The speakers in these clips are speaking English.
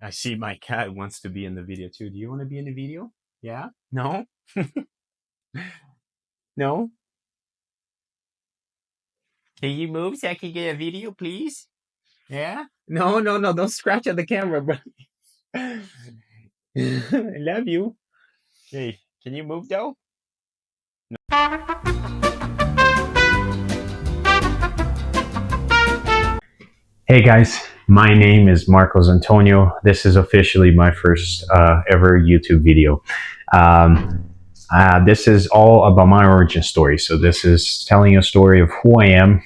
I see my cat wants to be in the video too. Do you want to be in the video? Yeah? No? No? Can you move so I can get a video, please? Yeah? No, no, no. Don't scratch at the camera, bro. I love you. Hey, can you move though? Hey guys, my name is Marcos Antonio. This is officially my first ever YouTube video. Um, this is all about my origin story. So this is telling a story of who I am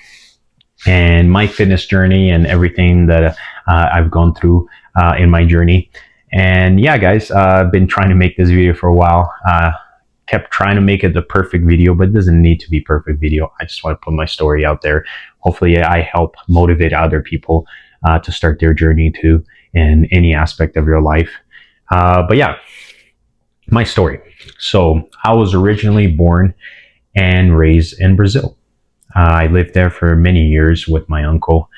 and my fitness journey and everything that I've gone through in my journey. And yeah, guys, I've been trying to make this video for a while. Kept trying to make it the perfect video, but it doesn't need to be perfect video. I just want to put my story out there. Hopefully I help motivate other people to start their journey too in any aspect of your life. But yeah, my story. So I was originally born and raised in Brazil. I lived there for many years with my uncle.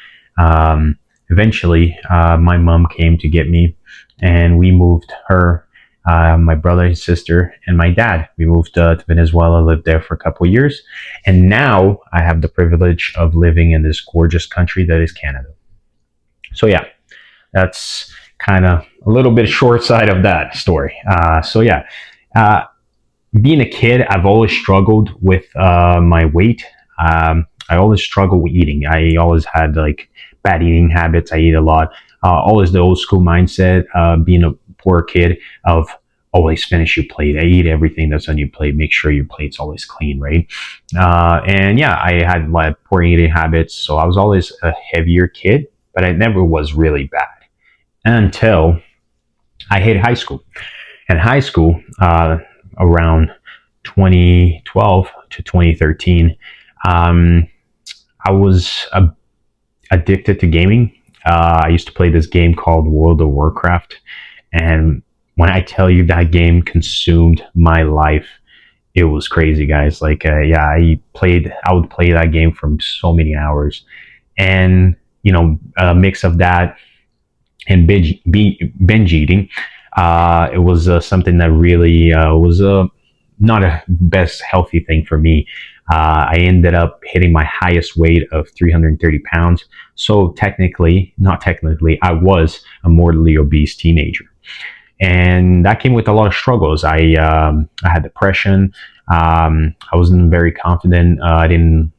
Eventually, my mom came to get me, and we moved her, my brother, his sister, and my dad. We moved to Venezuela, lived there for a couple of years, and now I have the privilege of living in this gorgeous country that is Canada. So yeah, that's kind of a little bit short side of that story. Uh, Being a kid, I've always struggled with my weight. I always struggle with eating. I always had like bad eating habits. I eat a lot. Always the old school mindset, being a poor kid of always finish your plate. I eat everything that's on your plate. Make sure your plate's always clean, right? And yeah, I had like poor eating habits. So I was always a heavier kid, but I never was really bad until I hit high school. In high school, around 2012 to 2013, I was addicted to gaming. I used to play this game called World of Warcraft, and when I tell you that game consumed my life, it was crazy, guys. Like, yeah, I would play that game for so many hours, and a mix of that and binge eating. It was something that really was not a best healthy thing for me. I ended up hitting my highest weight of 330 pounds. So not technically, I was a morbidly obese teenager. And that came with a lot of struggles. I had depression. I wasn't very confident. I didn't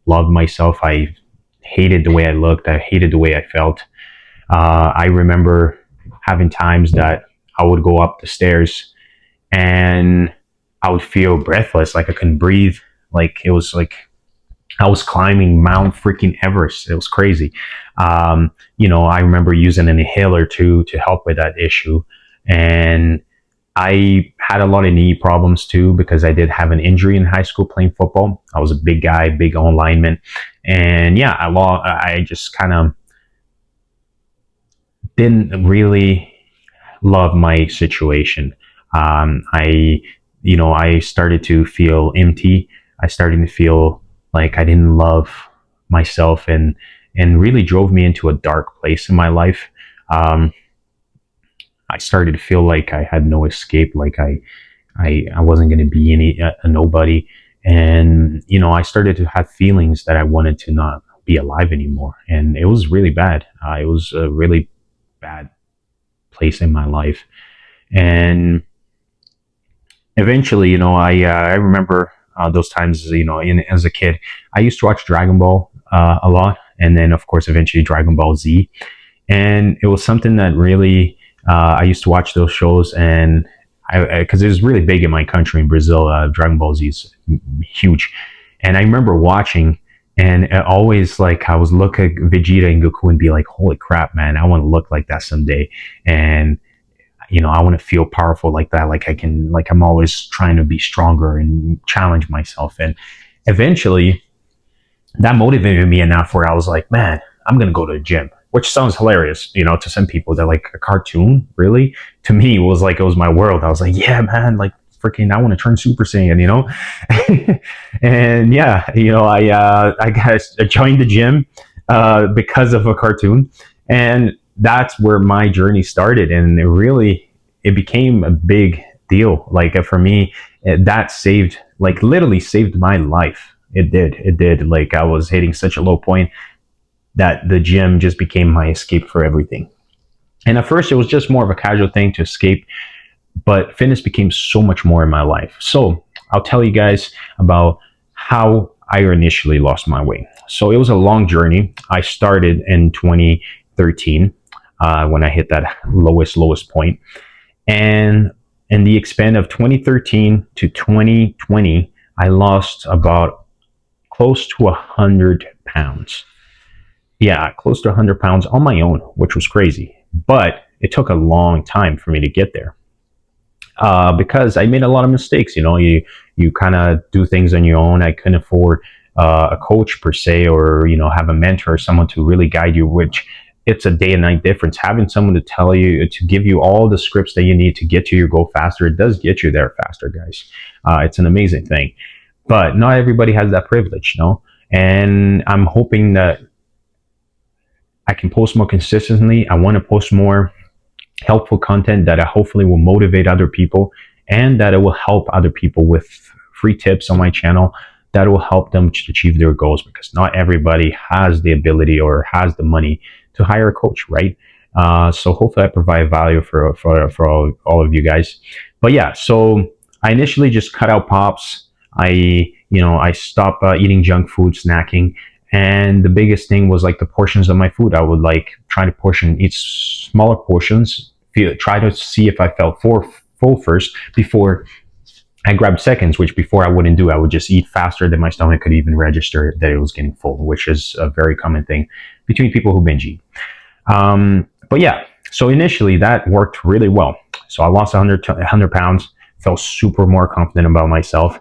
love myself. I hated the way I looked. I hated the way I felt. I remember having times that I would go up the stairs and I would feel breathless, like I couldn't breathe. Like it was like I was climbing Mount freaking Everest. It was crazy. I remember using an inhaler to help with that issue. And I had a lot of knee problems too because I did have an injury in high school playing football. I was a big guy, big on lineman. And yeah, I just kind of didn't really love my situation. I started to feel empty. I started to feel like I didn't love myself, and really drove me into a dark place in my life. I started to feel like I had no escape, like I wasn't going to be a nobody, and I started to have feelings that I wanted to not be alive anymore, and it was really bad. It was a really bad place in my life, and eventually, I remember those times, as a kid, I used to watch Dragon Ball a lot, and then of course eventually Dragon Ball Z, and it was something that really I used to watch those shows, and because it was really big in my country in Brazil. Dragon Ball Z is huge, and I remember watching. And it always, like, I was look at Vegeta and Goku and be like, holy crap, man, I want to look like that someday. And, I want to feel powerful like that. Like I'm always trying to be stronger and challenge myself. And eventually that motivated me enough where I was like, man, I'm going to go to the gym, which sounds hilarious, to some people. They're like, a cartoon, really? To me, it was my world. I was like, yeah, man, like, freaking, I want to turn Super Saiyan, and yeah, I joined the gym because of a cartoon, and that's where my journey started, and it became a big deal. Like for me, that saved, like literally saved my life. It did. Like I was hitting such a low point that the gym just became my escape for everything. And at first, it was just more of a casual thing to escape, but fitness became so much more in my life. So I'll tell you guys about how I initially lost my weight. So it was a long journey. I started in 2013 when I hit that lowest point. And in the span of 2013 to 2020, I lost about close to 100 pounds. Yeah, close to 100 pounds on my own, which was crazy. But it took a long time for me to get there because I made a lot of mistakes. You kind of do things on your own. I couldn't afford a coach per se, or have a mentor or someone to really guide you. Which it's a day and night difference. Having someone to tell you, to give you all the scripts that you need to get to your goal faster, it does get you there faster, guys. It's an amazing thing, but not everybody has that privilege, And I'm hoping that I can post more consistently. I want to post more helpful content that hopefully will motivate other people, and that it will help other people with free tips on my channel that will help them to achieve their goals, because not everybody has the ability or has the money to hire a coach, right? So hopefully I provide value for all of you guys. But yeah, so I initially just cut out pops. I stopped eating junk food, snacking. And the biggest thing was like the portions of my food. I would like try to eat smaller portions, try to see if I felt full first before I grabbed seconds, which before I wouldn't do. I would just eat faster than my stomach could even register that it was getting full, which is a very common thing between people who binge eat. But yeah, so initially that worked really well. So I lost 100 pounds, felt super more confident about myself.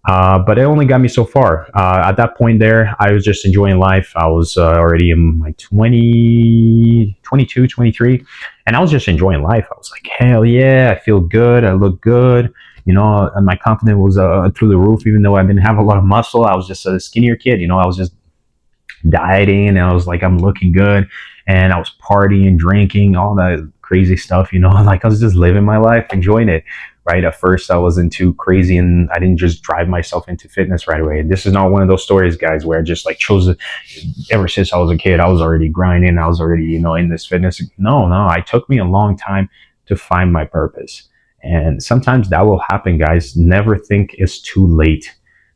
But it only got me so far. At that point there, I was just enjoying life. I was already in my 22, 23, and I was just enjoying life. I was like, hell yeah, I feel good. I look good. And my confidence was through the roof, even though I didn't have a lot of muscle. I was just a skinnier kid. I was just dieting, and I was like, I'm looking good. And I was partying, drinking, all that crazy stuff, like I was just living my life, enjoying it. Right. At first, I wasn't too crazy, and I didn't just drive myself into fitness right away. This is not one of those stories, guys, where I just like chose it. Ever since I was a kid, I was already grinding. I was already, in this fitness. No, it took me a long time to find my purpose. And sometimes that will happen, guys. Never think it's too late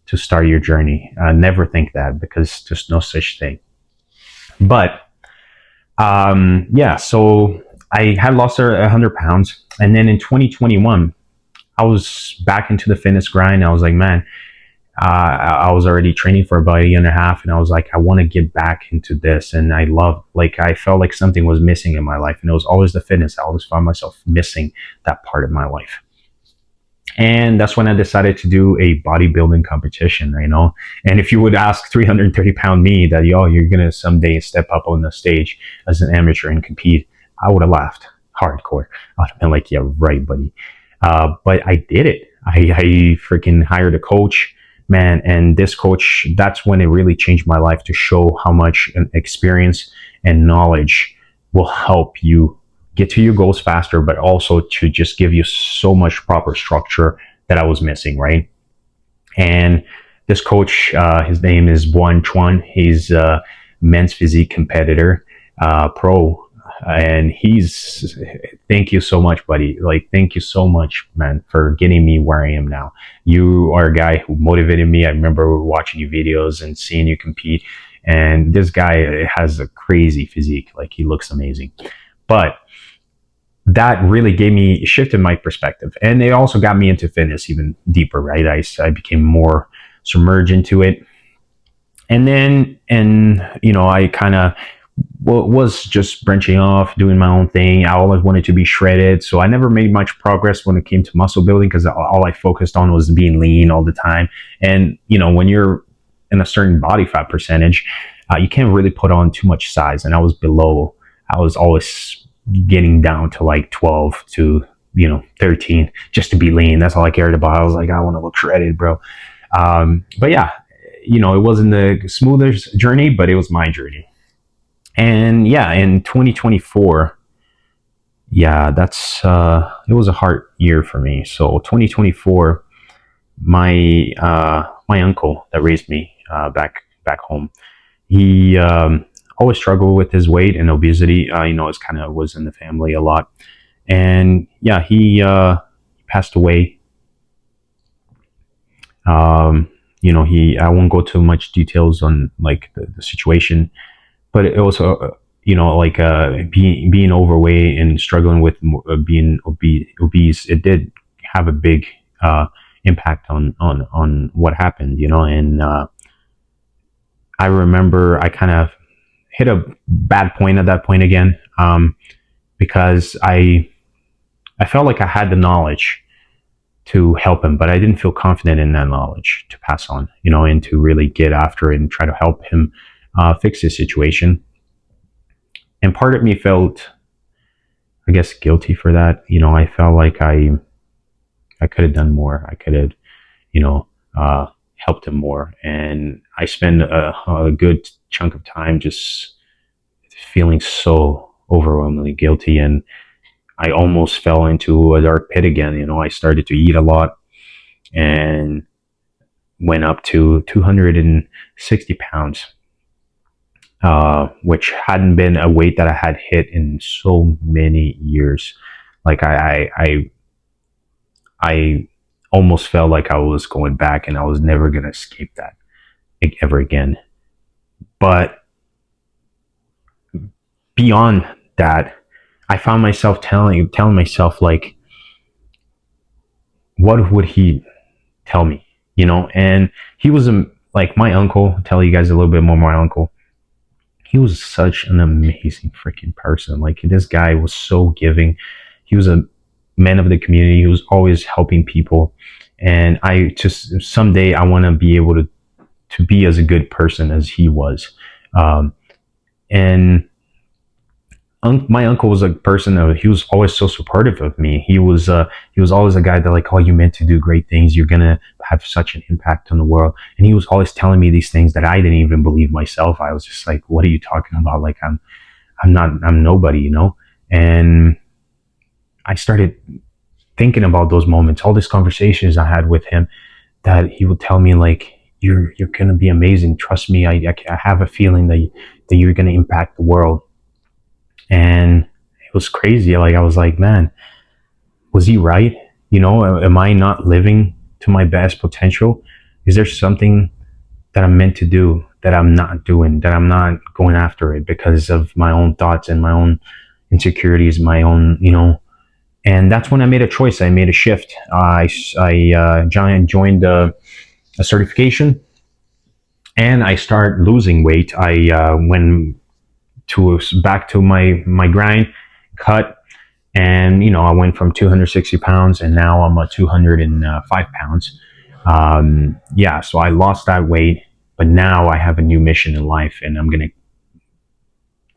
to start your journey. Never think that, because there's no such thing. But yeah, so I had lost 100 pounds. And then in 2021, I was back into the fitness grind. I was like, man, I was already training for about a year and a half, and I was like, I want to get back into this. And I felt like something was missing in my life, and it was always the fitness. I always found myself missing that part of my life. And that's when I decided to do a bodybuilding competition, And if you would ask 330-pound me that, you're going to someday step up on the stage as an amateur and compete, I would have laughed hardcore. I would have been like, yeah, right, buddy. But I did it. I freaking hired a coach, man. And this coach, that's when it really changed my life, to show how much experience and knowledge will help you get to your goals faster, but also to just give you so much proper structure that I was missing, right? And this coach, his name is Buan Chuan. He's a men's physique competitor, pro. And thank you so much, buddy. Like, thank you so much, man, for getting me where I am now. You are a guy who motivated me. I remember watching your videos and seeing you compete. And this guy has a crazy physique. Like, he looks amazing. But that really shifted my perspective. And it also got me into fitness even deeper, right? I became more submerged into it. And then, I kind of was just branching off, doing my own thing. I always wanted to be shredded. So I never made much progress when it came to muscle building, because all I focused on was being lean all the time. And, when you're in a certain body fat percentage, you can't really put on too much size. And I was always getting down to like 12 to, 13 just to be lean. That's all I cared about. I was like, I want to look shredded, bro. But yeah, it wasn't the smoothest journey, but it was my journey. And yeah, in 2024, yeah, that's it was a hard year for me. So 2024, my uncle that raised me back home, he always struggled with his weight and obesity. It's kind of was in the family a lot. And yeah, he passed away. He I won't go too much details on like the situation, but it also like being overweight and struggling with being obese, it did have a big impact on what happened, and I remember I kind of hit a bad point at that point again, because I felt like I had the knowledge to help him, but I didn't feel confident in that knowledge to pass on, and to really get after it and try to help him fix his situation. And part of me felt, I guess, guilty for that. I felt like I could have done more. I could have, you know, helped him more. And I spent a good chunk of time just feeling so overwhelmingly guilty, and I almost fell into a dark pit again. I started to eat a lot and went up to 260 pounds, which hadn't been a weight that I had hit in so many years. Like I almost felt like I was going back and I was never going to escape that ever again. But beyond that, I found myself telling myself, like, what would he tell me? And he was like my uncle. I'll tell you guys a little bit more. My uncle, he was such an amazing freaking person. Like, this guy was so giving. He was a man of the community. He was always helping people, and I just someday I want to be able to be as a good person as he was. And my uncle was a person that he was always so supportive of me. He was always a guy that, like, oh, you meant to do great things. You're gonna have such an impact on the world. And he was always telling me these things that I didn't even believe myself. I was just like, what are you talking about? Like, I'm nobody. And I started thinking about those moments, all these conversations I had with him, that he would tell me, like, you're gonna be amazing. Trust me. I have a feeling that you're gonna impact the world. And it was crazy. Like, I was like, man, was he right? Am I not living to my best potential? Is there something that I'm meant to do that I'm not doing, that I'm not going after it because of my own thoughts and my own insecurities, my own. And that's when I made a choice. I made a shift. I joined a certification, and I started losing weight. I went back to my grind, cut, and I went from 260 pounds, and now I'm at 205 pounds. Yeah, so I lost that weight, but now I have a new mission in life, and I'm gonna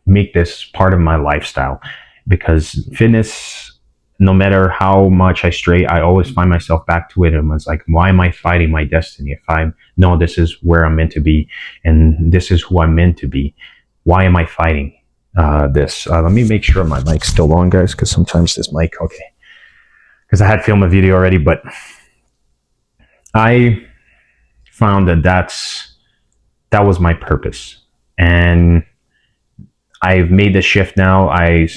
make this part of my lifestyle, because fitness, no matter how much I stray, I always find myself back to it. And it's like, why am I fighting my destiny if I know this is where I'm meant to be and this is who I'm meant to be? Why am I fighting this? Let me make sure my mic's still on, guys, because sometimes this mic, okay, because I had filmed a video already, but I found that was my purpose, and I've made the shift now. I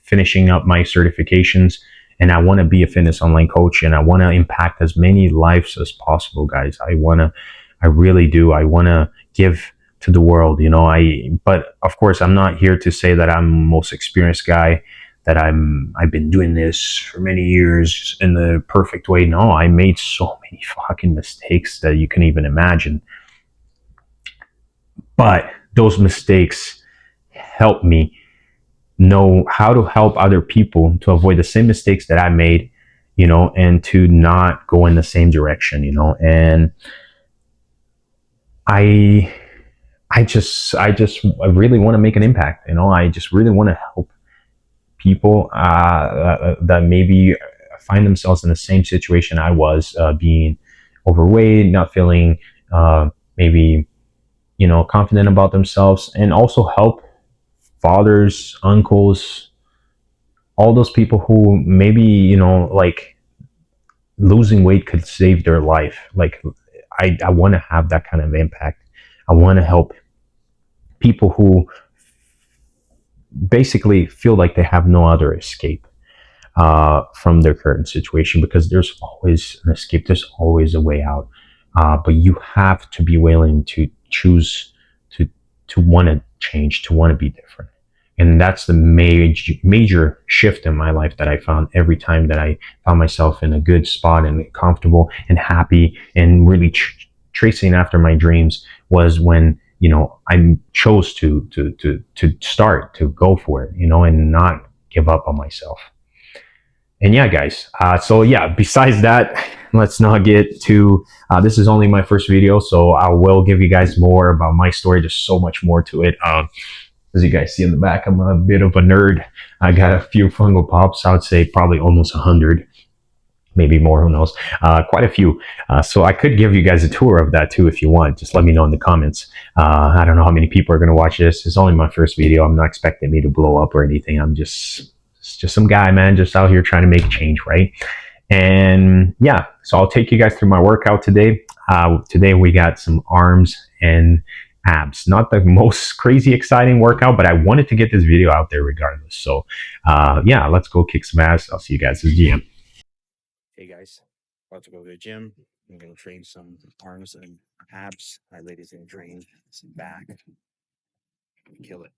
finishing up my certifications, and I want to be a fitness online coach, and I want to impact as many lives as possible, guys. I really do. I want to give to the world, but of course, I'm not here to say that I'm the most experienced guy, that I've been doing this for many years in the perfect way. No, I made so many fucking mistakes that you can even imagine. But those mistakes help me know how to help other people to avoid the same mistakes that I made, and to not go in the same direction, and I really want to make an impact. I just really want to help people that maybe find themselves in the same situation I was, being overweight, not feeling maybe confident about themselves, and also help fathers, uncles, all those people who maybe, like losing weight could save their life. Like, I want to have that kind of impact. I want to help people who basically feel like they have no other escape from their current situation, because there's always an escape, there's always a way out. But you have to be willing to choose to want to change, to want to be different. And that's the major shift in my life that I found every time that I found myself in a good spot and comfortable and happy and really tracing after my dreams, was when I chose to start to go for it, and not give up on myself. And yeah, guys, so yeah, besides that, let's not get to this is only my first video, so I will give you guys more about my story. There's so much more to it. As you guys see in the back, I'm a bit of a nerd. I got a few Funko Pops. I would say probably almost 100, maybe more, who knows. Quite a few. So I could give you guys a tour of that too if you want. Just let me know in the comments. I don't know how many people are going to watch this. It's only my first video. I'm not expecting me to blow up or anything. I'm just some guy, man, just out here trying to make change, right? And yeah, so I'll take you guys through my workout today. Today we got some arms and abs. Not the most crazy exciting workout, but I wanted to get this video out there regardless. So yeah, let's go kick some ass. I'll see you guys at the gym. Hey guys, about to go to the gym. I'm gonna train some arms and abs. My ladies gonna train some back. Kill it.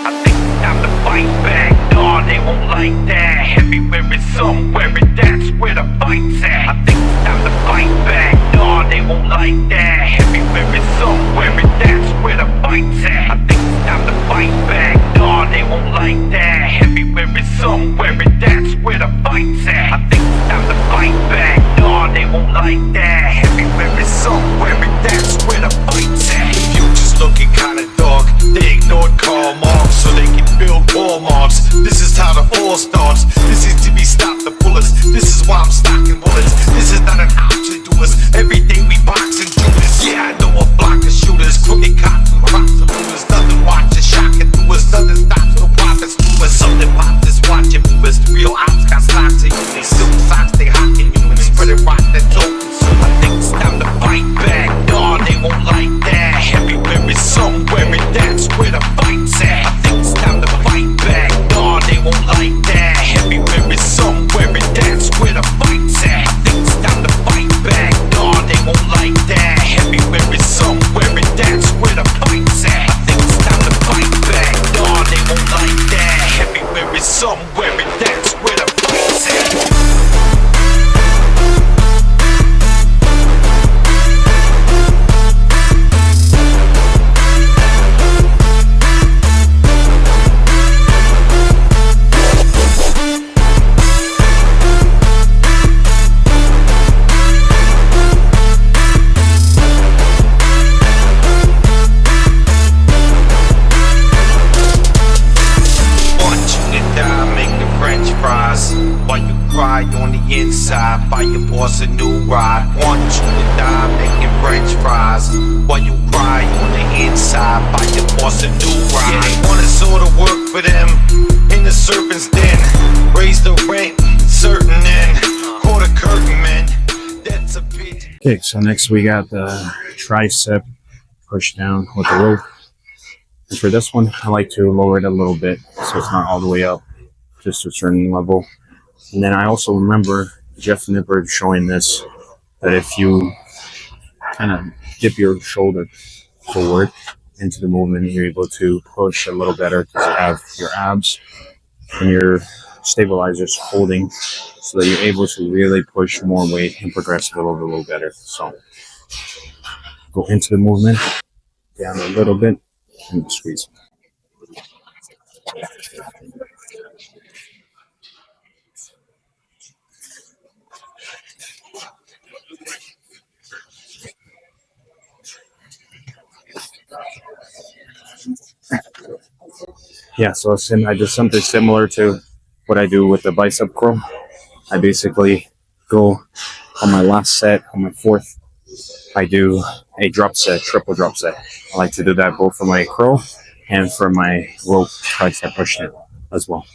I think it's time to fight back. No, they won't like that. Everywhere is somewhere, and that's where the fight's at. I think it's time to fight back. No, they won't like that. Everywhere is somewhere, and that's where the fight's at. I think it's time to fight back. No, they won't like that. Everywhere is somewhere, and that's where the fight's at. I think it's time to fight back. No, they won't like that. Everywhere is somewhere, and that's where the fight's at. The future's looking kinda dark. They ignored Karl Marx so they can build Walmarts. This is how the all starts. This is to be stopped the bullets. This is why I'm stocking bullets. This is not an option to us. Every day we box and do this. Yeah, I know a block of shooters, crooked cops and crops of looters. Nothing watches shocking to us. Nothing stops, no profits to us. Something pops is watching movers. The real ops got stocks and units. Silk socks, they hot and humans. Spreading rock that's open. I think it's time to fight back. No, they won't like that. Everywhere is somewhere, and that's where the fight's at. I think it's time to fight back. No, they won't like that. Everywhere is somewhere, and that's where the fight's at. I think it's time to fight back. No, they won't like that. Everywhere is somewhere, and that's where the fight's at. I think it's time to fight back. No, they won't like that. Everywhere is somewhere, and that's where the fight's at. On the inside, buy your boss a new ride. Want you to die making French fries while you cry on the inside. Buy your boss a new ride. Yeah, they want us all to work for them in the serpent's den. Raise the rent, certain end. Call the curtain, man. That's a bit. Okay, so next we got the tricep push down with the rope. And for this one, I like to lower it a little bit so it's not all the way up, just to a certain level. And then I also remember Jeff Nippard showing this, that if you kind of dip your shoulder forward into the movement, you're able to push a little better because you have your abs and your stabilizers holding, so that you're able to really push more weight and progress a little better. So go into the movement, down a little bit, and squeeze. Yeah, so I did something similar to what I do with the bicep curl. I basically go on my last set, on my fourth I do a drop set, triple drop set. I like to do that both for my curl and for my rope tricep push down as well.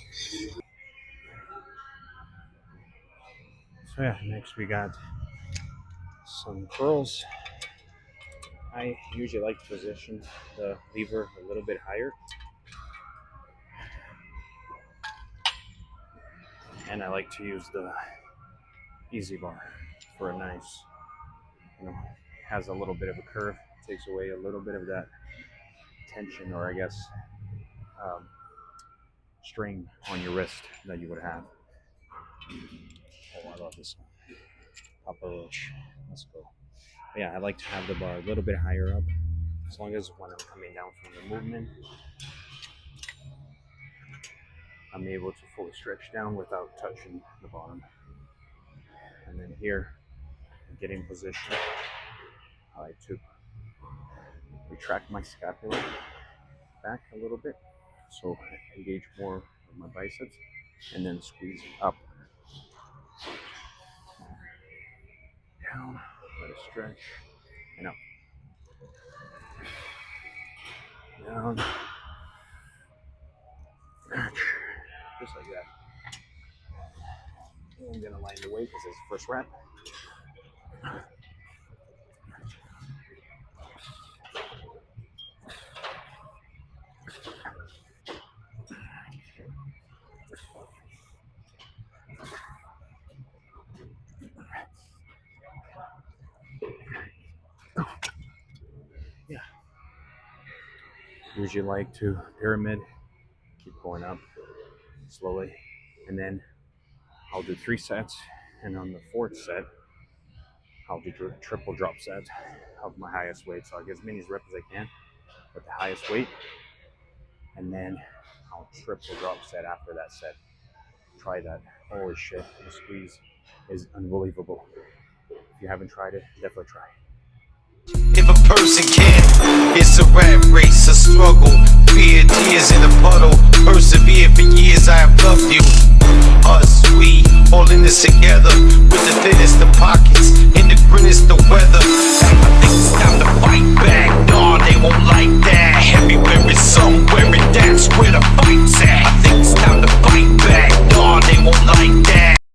So yeah, next we got some curls. I usually like to position the lever a little bit higher. And I like to use the easy bar for a nice, has a little bit of a curve, takes away a little bit of that tension, or I guess strain on your wrist that you would have. Oh, I love this one. Papa Roach. Let's go. But yeah, I like to have the bar a little bit higher up, as long as when I'm coming down from the movement, I'm able to fully stretch down without touching the bottom. And then here, get in position. I like to retract my scapula back a little bit, so I engage more of my biceps, and then squeeze up, down, let it stretch, and up, down, just like that. And I'm gonna line the weight because it's the first rep. Yeah. Usually like to pyramid, keep going up slowly, and then I'll do 3 sets, and on the 4th set, I'll do triple drop sets of my highest weight. So I'll get as many reps as I can with the highest weight, and then I'll triple drop set after that set. Try that. Holy shit, the squeeze is unbelievable. If you haven't tried it, definitely try it. If a person can, it's a rat race, a struggle. Fear, tears in a puddle. Persevere for years, I have loved you. Us, we, all in this together. With the thinnest of pockets, in the grinnest of weather.